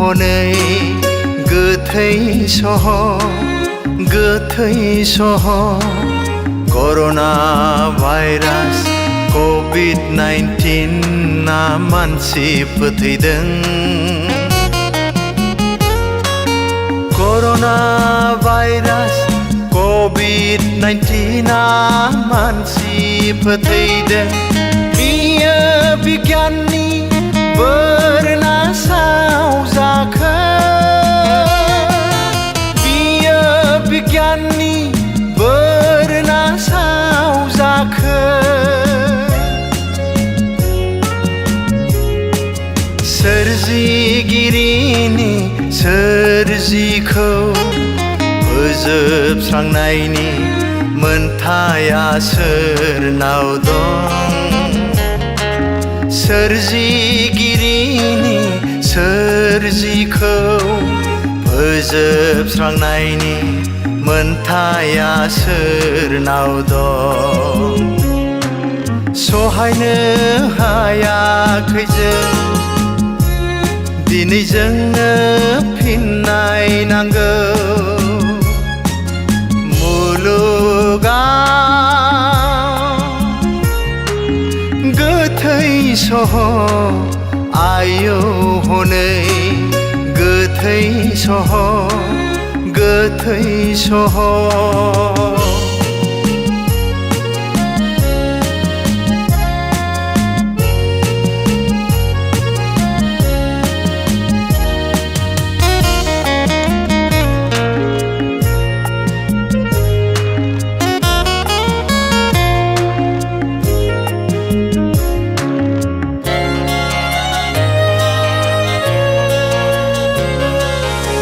हनै गोथै सहर कर'ना भाइरास COVID-19 ना मानसि फोथैदों। कर'ना भाइरास COVID-19 ना मानसि फोथैदों। बियो बिगियाननि बोरना सावजाखो, बियो बिगियाननि बोरना सावजाखो। सोरजिगिरिनि सोरजिखौ फोजोबस्रांनायनि मोन्थाया सोरनाव दं? सोरजिगिरिनि सोरजिखौ फोजोबस्रांनायनि मोन्थाया सोरनाव दं? सहायनो हायाखै जों दिनै जोंनो फिननाय नांगौ। मुलुगाव गोथै सहर आयौ हनै गोथै सहर।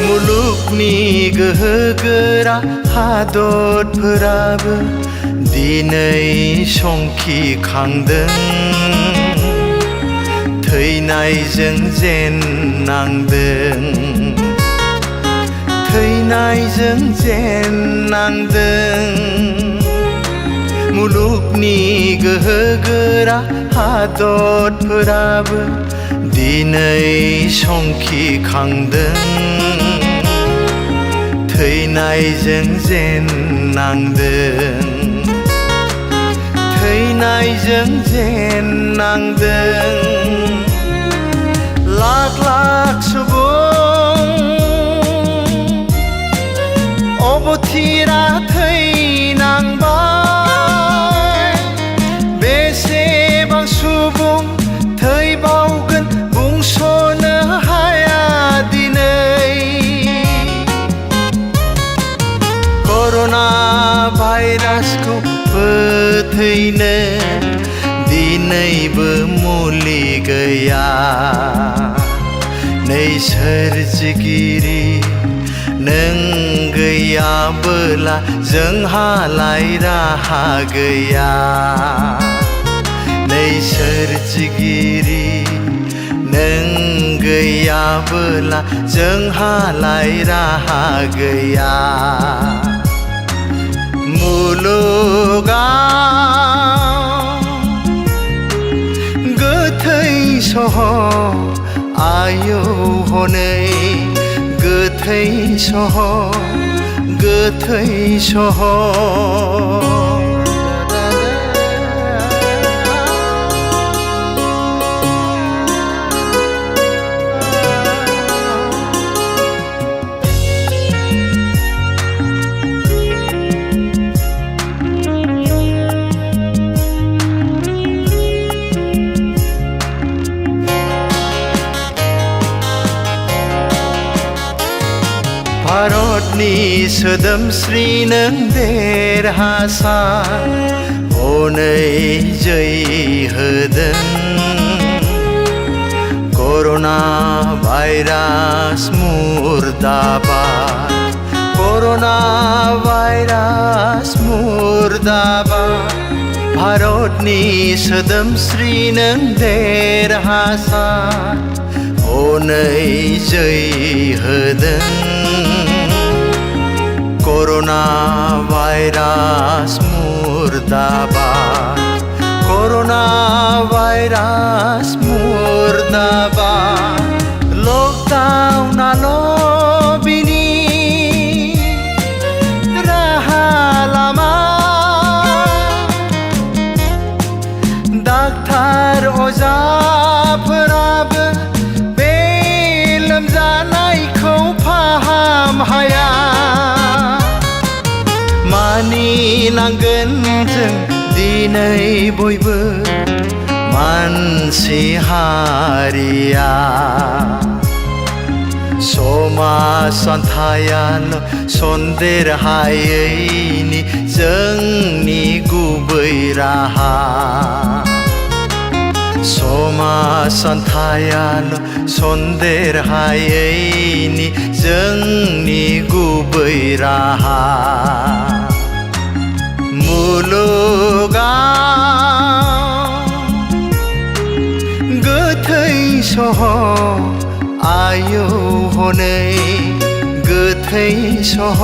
मुलुगनि गोहोगोरा हादरफोराबो दिनै संखिखांदों। थैनायजों जेननांदों, थैनायजों जेननांदों। मुलुगनि गोहोगोरा हादरफोराबो दिनै संखिखांदों। थैनायजों जेननांदों, थैनायजों जेननांदों। लाख लाख सुबुं अबथिरा थैनांबाय। बेसेबां सुबुं थैबावगोन बुंस'नो हाया दिनै। कर'ना भाइरासखौ फोथैनो दिनैबो मुलि गैया। नै सोरजिगिरि नों गैयाबोला जोंहालाय राहा गैया। नै सोरजिगिरि नों गैयाबोला जोंहालाय राहा गैया। मुलुगाव गोथै सहर आयौ हनै गोथै सहर। भारतनि सोदोमस्रि नों देरहासार हनै जै होदों। कर'ना भाइरास मुर्दाबाद, कर'ना भाइरास मुर्दाबाद। भारतनि सोदोमस्रि नों देरहासार हनै जै होदों। कर'ना भाइरास मुर्दाबाद, कर'ना भाइरास मुर्दाबाद। लकडाउन मानिनांगोन जों दिनै बयबो मानसि हारिया समाजान्थायाल' सन्देरहायैनि जोंनि गुबै राहा समाजान्थायाल' सन्देरहायैनि जोंनि गुबै राहा मुलुगाव गोथै सह आयौ हनै गोथै सह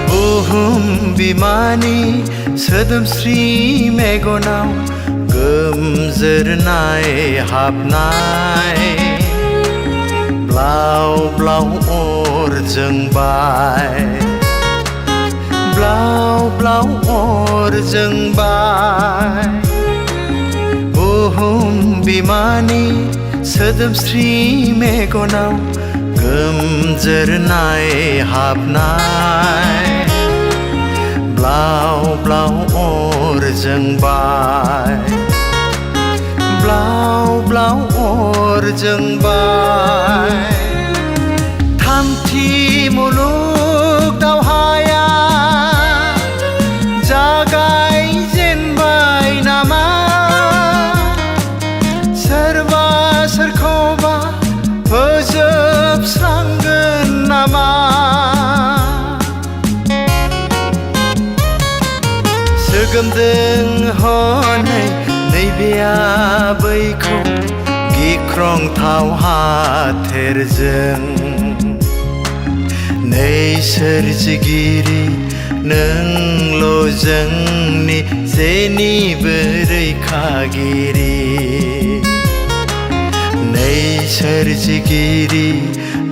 बुहुम बिमानि सोदोमस्रि मेगनाव गोमजोरनाय हाबनाय ब्लाव ब्लाव अर जोंबाय ब्लाव ब्लाव अर जोंबाय बुहुम बिमानि सोदोमस्रि मेगनाव गोमजोरनाय हाबनाय ब्लाव ब्लाव अर जोंबाय ब्लाव ब्लाव अर जोंबाय थामथि मुलुग दावहाया जागायजेनबाय नामा सोरबा सोरखौबा फोजोबस्रांगोन नामा सोगोमदों हनै नैबे बैखौ गिख्रंथाव हाथेरजों नै सोरजिगिरि नोंल' जोंनि जेनिबो रैखागिरि नै सोरजिगिरि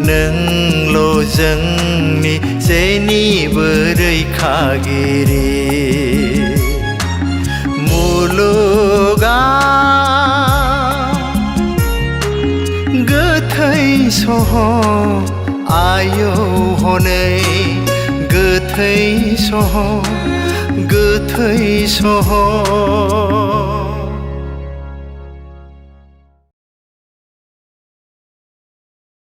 नोंल' जोंनि जेनिबो रैखागिरि मुलुगाव गोथै सह आयौ हनै गोथै सह